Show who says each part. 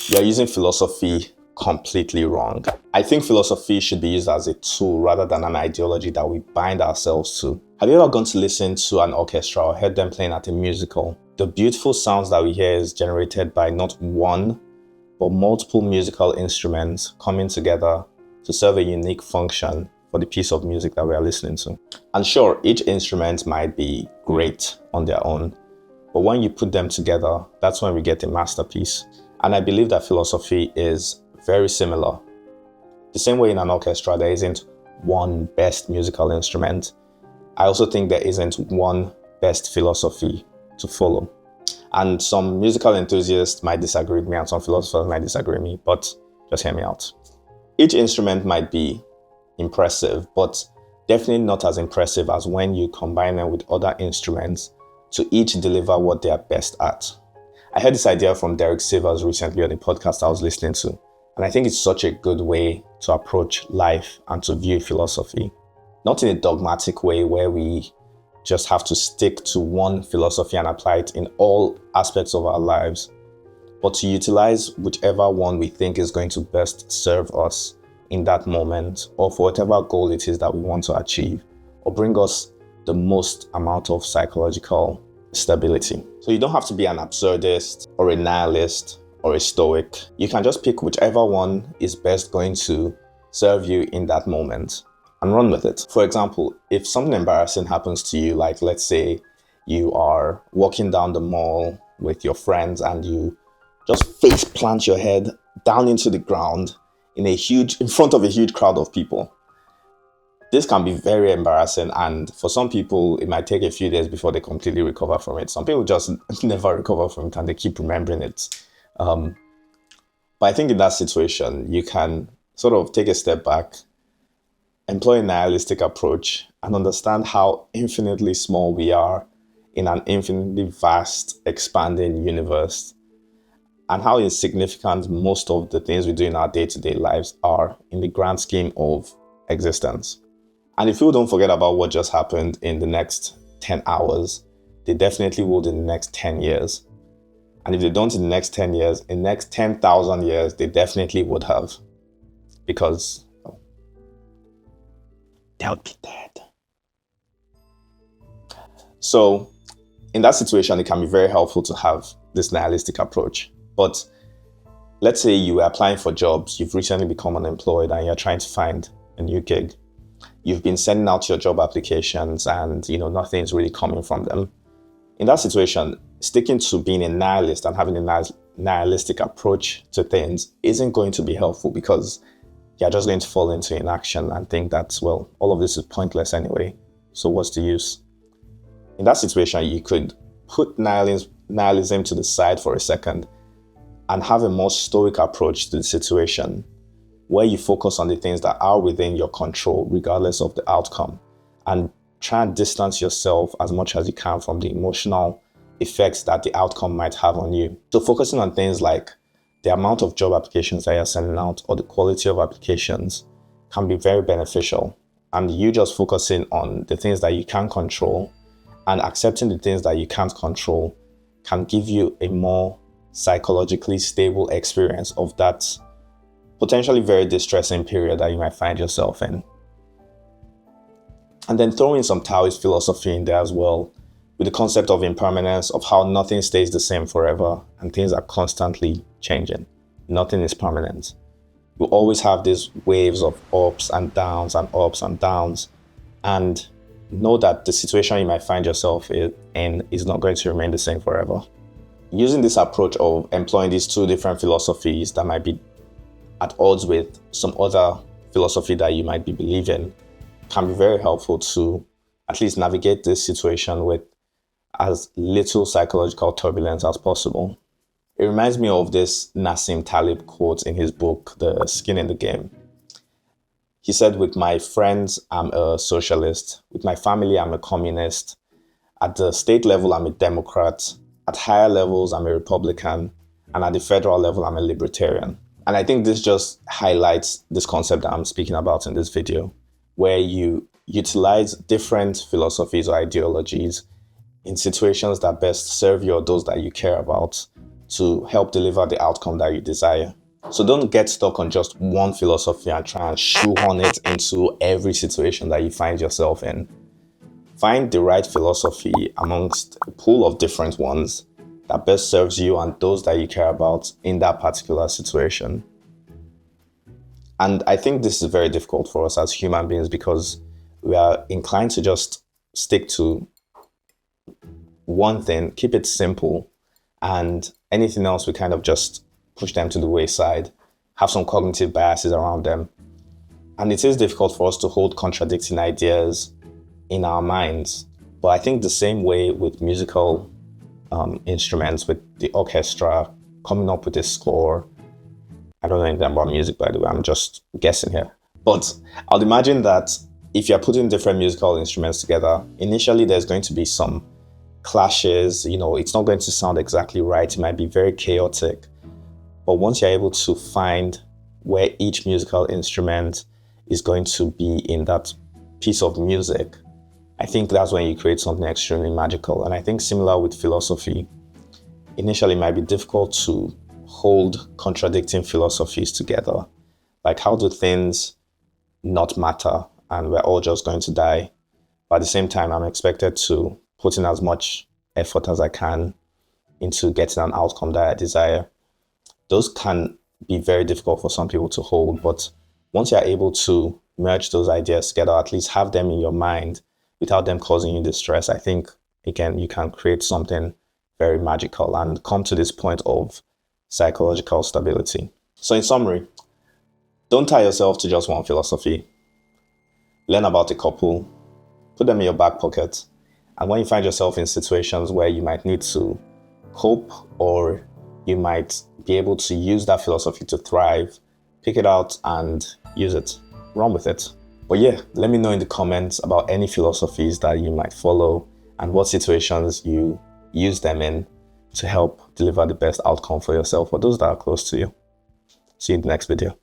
Speaker 1: You're using philosophy completely wrong. I think philosophy should be used as a tool rather than an ideology that we bind ourselves to. Have you ever gone to listen to an orchestra or heard them playing at a musical? The beautiful sounds that we hear is generated by not one, but multiple musical instruments coming together to serve a unique function for the piece of music that we are listening to. And sure, each instrument might be great on their own, but when you put them together, that's when we get a masterpiece. And I believe that philosophy is very similar. The same way in an orchestra, there isn't one best musical instrument. I also think there isn't one best philosophy to follow. And some musical enthusiasts might disagree with me and some philosophers might disagree with me, but just hear me out. Each instrument might be impressive, but definitely not as impressive as when you combine them with other instruments to each deliver what they are best at. I heard this idea from Derek Sivers recently on a podcast I was listening to, and I think it's such a good way to approach life and to view philosophy. Not in a dogmatic way where we just have to stick to one philosophy and apply it in all aspects of our lives, but to utilize whichever one we think is going to best serve us in that moment or for whatever goal it is that we want to achieve or bring us the most amount of psychological stability. So you don't have to be an absurdist or a nihilist or a stoic. You can just pick whichever one is best going to serve you in that moment and run with it. For example, if something embarrassing happens to you, like let's say you are walking down the mall with your friends and you just face plant your head down into the ground in front of a huge crowd of people. This can be very embarrassing, and for some people, it might take a few days before they completely recover from it. Some people just never recover from it and they keep remembering it. But I think in that situation, you can sort of take a step back, employ a nihilistic approach, and understand how infinitely small we are in an infinitely vast, expanding universe, and how insignificant most of the things we do in our day-to-day lives are in the grand scheme of existence. And if people don't forget about what just happened in the next 10 hours, they definitely would in the next 10 years. And if they don't in the next 10 years, in the next 10,000 years, they definitely would have. Because they would be dead. So in that situation, it can be very helpful to have this nihilistic approach. But let's say you are applying for jobs, you've recently become unemployed and you're trying to find a new gig. You've been sending out your job applications and nothing's really coming from them. In that situation, sticking to being a nihilist and having a nihilistic approach to things isn't going to be helpful because you're just going to fall into inaction and think that, well, all of this is pointless anyway, so what's the use? In that situation, you could put nihilism to the side for a second and have a more stoic approach to the situation, where you focus on the things that are within your control, regardless of the outcome, and try and distance yourself as much as you can from the emotional effects that the outcome might have on you. So focusing on things like the amount of job applications that you're sending out or the quality of applications can be very beneficial. And you just focusing on the things that you can control and accepting the things that you can't control can give you a more psychologically stable experience of that potentially very distressing period that you might find yourself in. And then throw in some Taoist philosophy in there as well, with the concept of impermanence, of how nothing stays the same forever and things are constantly changing. Nothing is permanent. You always have these waves of ups and downs and ups and downs, and know that the situation you might find yourself in is not going to remain the same forever. Using this approach of employing these two different philosophies that might be at odds with some other philosophy that you might be believing can be very helpful to at least navigate this situation with as little psychological turbulence as possible. It reminds me of this Nassim Taleb quote in his book, The Skin in the Game. He said, with my friends, I'm a socialist. With my family, I'm a communist. At the state level, I'm a Democrat. At higher levels, I'm a Republican. And at the federal level, I'm a libertarian. And I think this just highlights this concept that I'm speaking about in this video, where you utilize different philosophies or ideologies in situations that best serve you or those that you care about, to help deliver the outcome that you desire. So don't get stuck on just one philosophy and try and shoehorn it into every situation that you find yourself in. Find the right philosophy amongst a pool of different ones that best serves you and those that you care about in that particular situation. And I think this is very difficult for us as human beings because we are inclined to just stick to one thing, keep it simple, and anything else we kind of just push them to the wayside, have some cognitive biases around them. And it is difficult for us to hold contradicting ideas in our minds. But I think the same way with musical instruments, with the orchestra coming up with a score. I don't know anything about music, by the way, I'm just guessing here. But I'll imagine that if you're putting different musical instruments together, initially there's going to be some clashes, it's not going to sound exactly right. It might be very chaotic. But once you're able to find where each musical instrument is going to be in that piece of music, I think that's when you create something extremely magical. And I think similar with philosophy, initially it might be difficult to hold contradicting philosophies together. Like, how do things not matter and we're all just going to die? But at the same time, I'm expected to put in as much effort as I can into getting an outcome that I desire. Those can be very difficult for some people to hold, but once you're able to merge those ideas together, at least have them in your mind without them causing you distress, I think, again, you can create something very magical and come to this point of psychological stability. So in summary, don't tie yourself to just one philosophy. Learn about a couple, put them in your back pocket, and when you find yourself in situations where you might need to cope or you might be able to use that philosophy to thrive, pick it out and use it. Run with it. But yeah, let me know in the comments about any philosophies that you might follow and what situations you use them in to help deliver the best outcome for yourself or those that are close to you. See you in the next video.